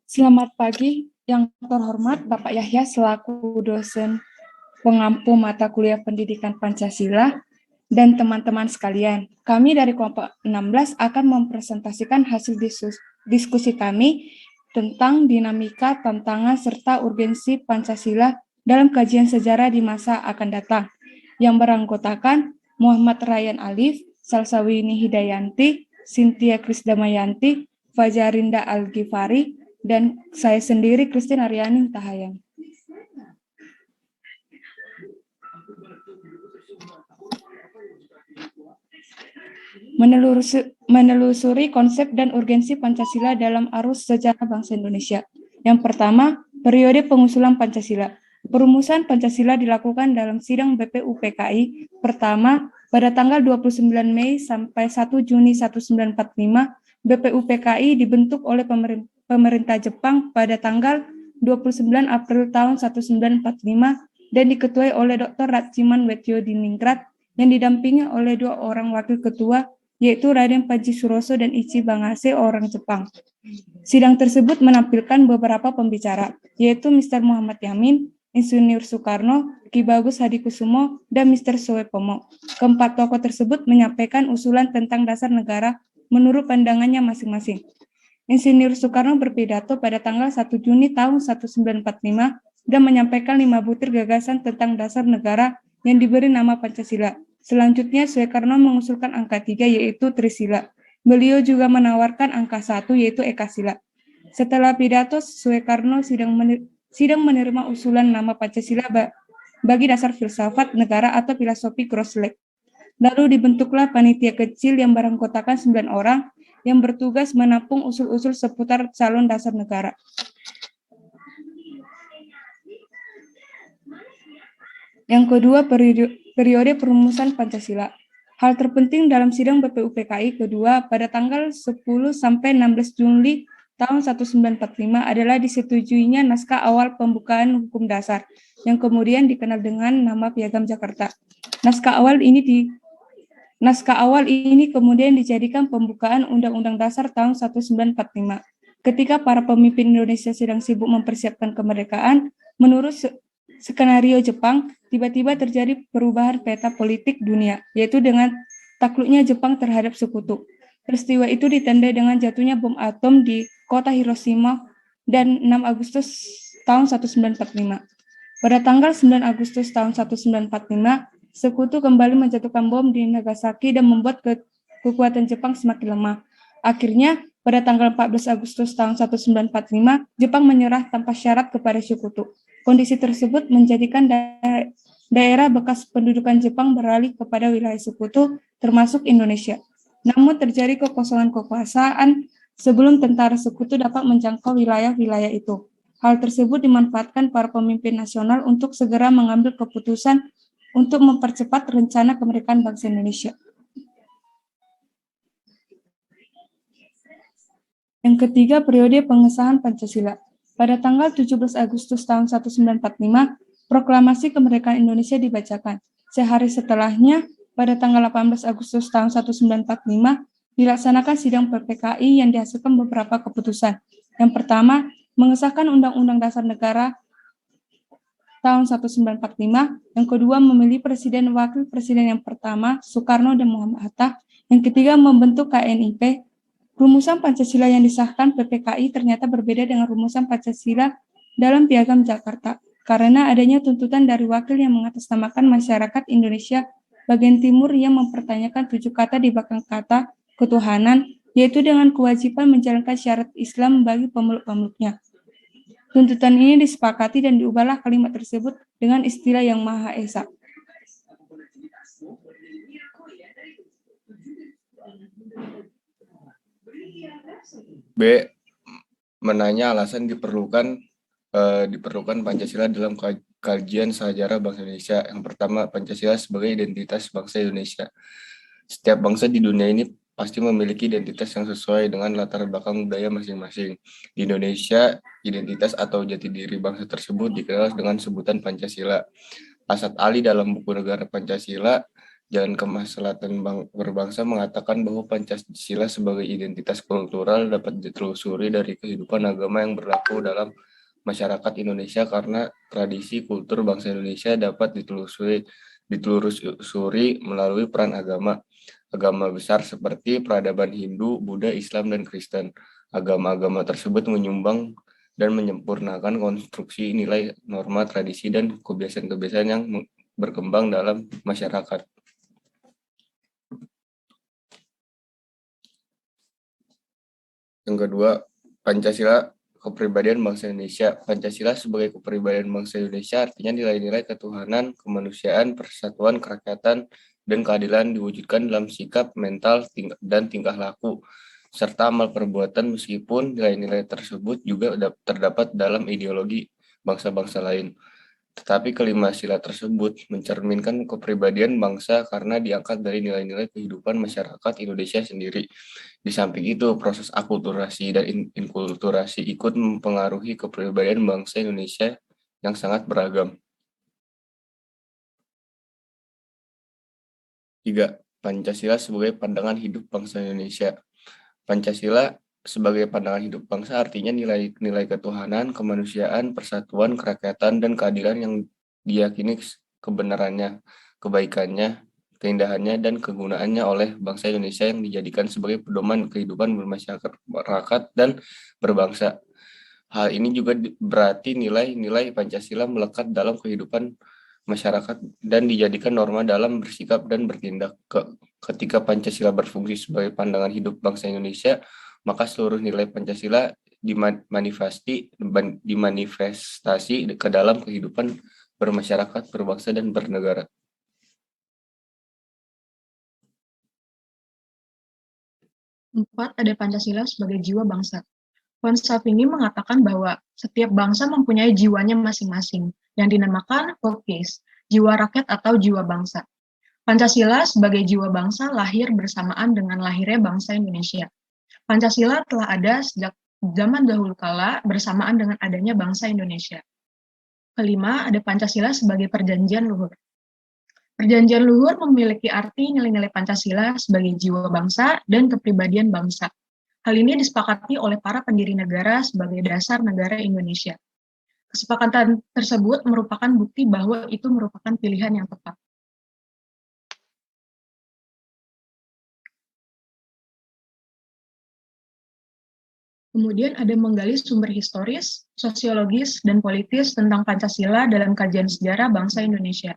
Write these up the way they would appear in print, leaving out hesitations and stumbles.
Selamat pagi, yang terhormat Bapak Yahya selaku dosen pengampu mata kuliah pendidikan Pancasila dan teman-teman sekalian. Kami dari kelompok 16 akan mempresentasikan hasil diskusi kami tentang dinamika, tantangan, serta urgensi Pancasila dalam kajian sejarah di masa akan datang, yang beranggotakan Muhammad Ryan Alif, Salsawini Hidayanti, Cynthia Krisdamayanti, Fajarinda Al-Ghifari, dan saya sendiri, Christine Aryani Tahayang. Menelusuri konsep dan urgensi Pancasila dalam arus sejarah bangsa Indonesia. Yang pertama, periode pengusulan Pancasila. Perumusan Pancasila dilakukan dalam sidang BPUPKI pertama pada tanggal 29 Mei sampai 1 Juni 1945. BPUPKI dibentuk oleh pemerintah Jepang pada tanggal 29 April tahun 1945 dan diketuai oleh Dr. Ratsiman Wetyo-Diningrat yang didampingi oleh 2 orang wakil ketua, yaitu Raden Panji Suroso dan Ichi Bangase, orang Jepang. Sidang tersebut menampilkan beberapa pembicara, yaitu Mr. Muhammad Yamin, Insinyur Soekarno, Ki Bagus Hadikusumo, dan Mr. Soepomo. Keempat tokoh tersebut menyampaikan usulan tentang dasar negara menurut pandangannya masing-masing. Insinyur Soekarno berpidato pada tanggal 1 Juni tahun 1945 dan menyampaikan 5 butir gagasan tentang dasar negara yang diberi nama Pancasila. Selanjutnya, Soekarno mengusulkan angka 3, yaitu Trisila. Beliau juga menawarkan angka 1, yaitu Ekasila. Setelah pidato, Soekarno sidang menerima usulan nama Pancasila bagi dasar filsafat negara atau filosofi Crosslake. Lalu dibentuklah panitia kecil yang beranggotakan 9 orang yang bertugas menampung usul-usul seputar calon dasar negara. Yang kedua, periode perumusan Pancasila. Hal terpenting dalam sidang BPUPKI kedua pada tanggal 10 sampai 16 Juli tahun 1945 adalah disetujuinya naskah awal pembukaan hukum dasar yang kemudian dikenal dengan nama Piagam Jakarta. Naskah awal ini kemudian dijadikan pembukaan Undang-Undang Dasar tahun 1945. Ketika para pemimpin Indonesia sedang sibuk mempersiapkan kemerdekaan, menurut skenario Jepang, tiba-tiba terjadi perubahan peta politik dunia, yaitu dengan takluknya Jepang terhadap sekutu. Peristiwa itu ditandai dengan jatuhnya bom atom di kota Hiroshima dan 6 Agustus tahun 1945. Pada tanggal 9 Agustus tahun 1945, Sekutu kembali menjatuhkan bom di Nagasaki dan membuat kekuatan Jepang semakin lemah. Akhirnya, pada tanggal 14 Agustus tahun 1945, Jepang menyerah tanpa syarat kepada Sekutu. Kondisi tersebut menjadikan daerah bekas pendudukan Jepang beralih kepada wilayah Sekutu, termasuk Indonesia. Namun terjadi kekosongan kekuasaan sebelum tentara Sekutu dapat menjangkau wilayah-wilayah itu. Hal tersebut dimanfaatkan para pemimpin nasional untuk segera mengambil keputusan untuk mempercepat rencana kemerdekaan bangsa Indonesia. Yang ketiga, periode pengesahan Pancasila. Pada tanggal 17 Agustus tahun 1945, proklamasi kemerdekaan Indonesia dibacakan. Sehari setelahnya, pada tanggal 18 Agustus tahun 1945, dilaksanakan sidang PPKI yang dihasilkan beberapa keputusan. Yang pertama, mengesahkan Undang-Undang Dasar Negara tahun 1945, yang kedua memilih presiden dan wakil presiden yang pertama, Soekarno dan Muhammad Hatta, yang ketiga membentuk KNIP. Rumusan Pancasila yang disahkan PPKI ternyata berbeda dengan rumusan Pancasila dalam Piagam Jakarta, karena adanya tuntutan dari wakil yang mengatasnamakan masyarakat Indonesia bagian timur yang mempertanyakan 7 kata di belakang kata ketuhanan, yaitu dengan kewajiban menjalankan syarat Islam bagi pemeluk-pemeluknya. Tuntutan ini disepakati dan diubahlah kalimat tersebut dengan istilah yang Maha Esa. B. Menanya alasan diperlukan Pancasila dalam kajian sejarah bangsa Indonesia. Yang pertama, Pancasila sebagai identitas bangsa Indonesia. Setiap bangsa di dunia ini pasti memiliki identitas yang sesuai dengan latar belakang budaya masing-masing. Di Indonesia, identitas atau jati diri bangsa tersebut dikenal dengan sebutan Pancasila. Asad Ali dalam buku Negara Pancasila Jalan Kemaslahatan Berbangsa mengatakan bahwa Pancasila sebagai identitas kultural dapat ditelusuri dari kehidupan agama yang berlaku dalam masyarakat Indonesia karena tradisi kultur bangsa Indonesia dapat ditelusuri melalui peran agama besar seperti peradaban Hindu, Buddha, Islam, dan Kristen. Agama-agama tersebut menyumbang dan menyempurnakan konstruksi nilai, norma, tradisi, dan kebiasaan-kebiasaan yang berkembang dalam masyarakat. Yang kedua, Pancasila kepribadian bangsa Indonesia. Pancasila sebagai kepribadian bangsa Indonesia artinya nilai-nilai ketuhanan, kemanusiaan, persatuan, kerakyatan, dan keadilan diwujudkan dalam sikap, mental, dan tingkah laku, serta amal perbuatan meskipun nilai-nilai tersebut juga terdapat dalam ideologi bangsa-bangsa lain. Tetapi kelima sila tersebut mencerminkan kepribadian bangsa karena diangkat dari nilai-nilai kehidupan masyarakat Indonesia sendiri. Di samping itu, proses akulturasi dan inkulturasi ikut mempengaruhi kepribadian bangsa Indonesia yang sangat beragam. 3. Pancasila sebagai pandangan hidup bangsa Indonesia. Pancasila sebagai pandangan hidup bangsa artinya nilai-nilai ketuhanan, kemanusiaan, persatuan, kerakyatan, dan keadilan yang diyakini kebenarannya, kebaikannya, keindahannya, dan kegunaannya oleh bangsa Indonesia yang dijadikan sebagai pedoman kehidupan bermasyarakat dan berbangsa. Hal ini juga berarti nilai-nilai Pancasila melekat dalam kehidupan masyarakat dan dijadikan norma dalam bersikap dan bertindak. Ketika Pancasila berfungsi sebagai pandangan hidup bangsa Indonesia, maka seluruh nilai Pancasila dimanifestasi ke dalam kehidupan bermasyarakat, berbangsa, dan bernegara. Empat, ada Pancasila sebagai jiwa bangsa. Konsep ini mengatakan bahwa setiap bangsa mempunyai jiwanya masing-masing, yang dinamakan Volkes, jiwa rakyat atau jiwa bangsa. Pancasila sebagai jiwa bangsa lahir bersamaan dengan lahirnya bangsa Indonesia. Pancasila telah ada sejak zaman dahulu kala bersamaan dengan adanya bangsa Indonesia. Kelima, ada Pancasila sebagai perjanjian luhur. Perjanjian luhur memiliki arti nilai-nilai Pancasila sebagai jiwa bangsa dan kepribadian bangsa. Hal ini disepakati oleh para pendiri negara sebagai dasar negara Indonesia. Kesepakatan tersebut merupakan bukti bahwa itu merupakan pilihan yang tepat. Kemudian ada menggali sumber historis, sosiologis, dan politis tentang Pancasila dalam kajian sejarah bangsa Indonesia.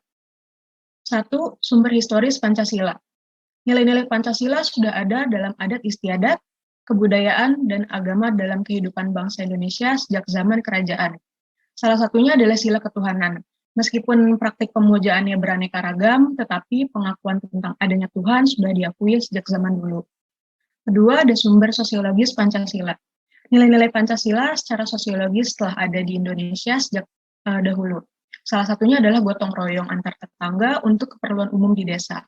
1. Sumber historis Pancasila. Nilai-nilai Pancasila sudah ada dalam adat istiadat, kebudayaan, dan agama dalam kehidupan bangsa Indonesia sejak zaman kerajaan. Salah satunya adalah sila ketuhanan. Meskipun praktik pemujaannya beraneka ragam, tetapi pengakuan tentang adanya Tuhan sudah diakui sejak zaman dulu. Kedua, ada sumber sosiologis Pancasila. Nilai-nilai Pancasila secara sosiologis telah ada di Indonesia sejak dahulu. Salah satunya adalah gotong royong antar tetangga untuk keperluan umum di desa.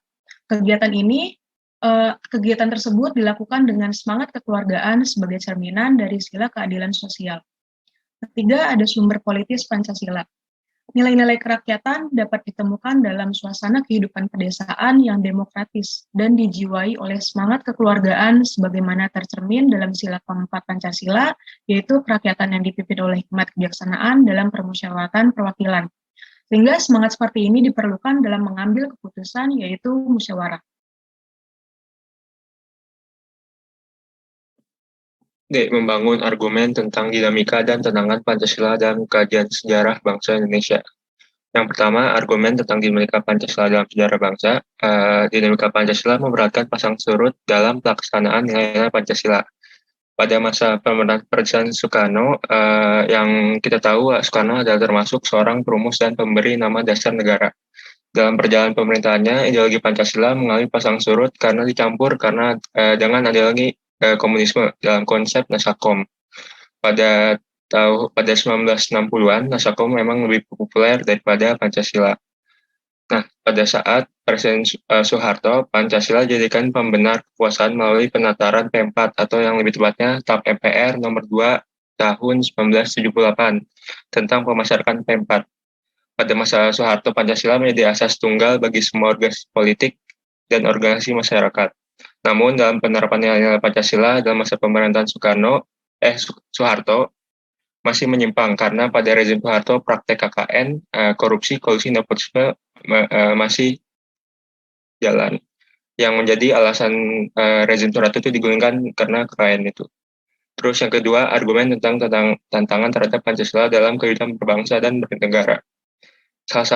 Kegiatan tersebut dilakukan dengan semangat kekeluargaan sebagai cerminan dari sila keadilan sosial. Ketiga, ada sumber politis Pancasila. Nilai-nilai kerakyatan dapat ditemukan dalam suasana kehidupan pedesaan yang demokratis dan dijiwai oleh semangat kekeluargaan sebagaimana tercermin dalam sila keempat Pancasila, yaitu kerakyatan yang dipimpin oleh hikmat kebijaksanaan dalam permusyawaratan perwakilan. Sehingga semangat seperti ini diperlukan dalam mengambil keputusan, yaitu musyawarah. D. Membangun argumen tentang dinamika dan tantangan Pancasila dalam kajian sejarah bangsa Indonesia. Yang pertama, argumen tentang dinamika Pancasila dalam sejarah bangsa. Dinamika Pancasila memberatkan pasang surut dalam pelaksanaan nilai-nilai Pancasila. Pada masa pemerintahan Presiden Soekarno, yang kita tahu Soekarno adalah termasuk seorang perumus dan pemberi nama dasar negara. Dalam perjalanan pemerintahannya, ideologi Pancasila mengalami pasang surut karena dicampur dengan ideologi komunisme dalam konsep Nasakom. Pada 1960-an, Nasakom memang lebih populer daripada Pancasila. Nah, pada saat Presiden Soeharto, Pancasila dijadikan pembenar kekuasaan melalui penataran P4 atau yang lebih tepatnya TAP MPR nomor 2 tahun 1978 tentang pemasarakatan P4. Pada masa Soeharto, Pancasila menjadi asas tunggal bagi semua organisasi politik dan organisasi masyarakat. Namun dalam penerapan nilai-nilai Pancasila dalam masa pemerintahan Soeharto masih menyimpang karena pada rezim Soeharto praktek KKN, korupsi, kolusi, nepotisme masih jalan. Yang menjadi alasan rezim Soeharto itu digulingkan karena KKN itu. Terus yang kedua, argumen tentang tantangan terhadap Pancasila dalam kehidupan berbangsa dan bernegara. Salah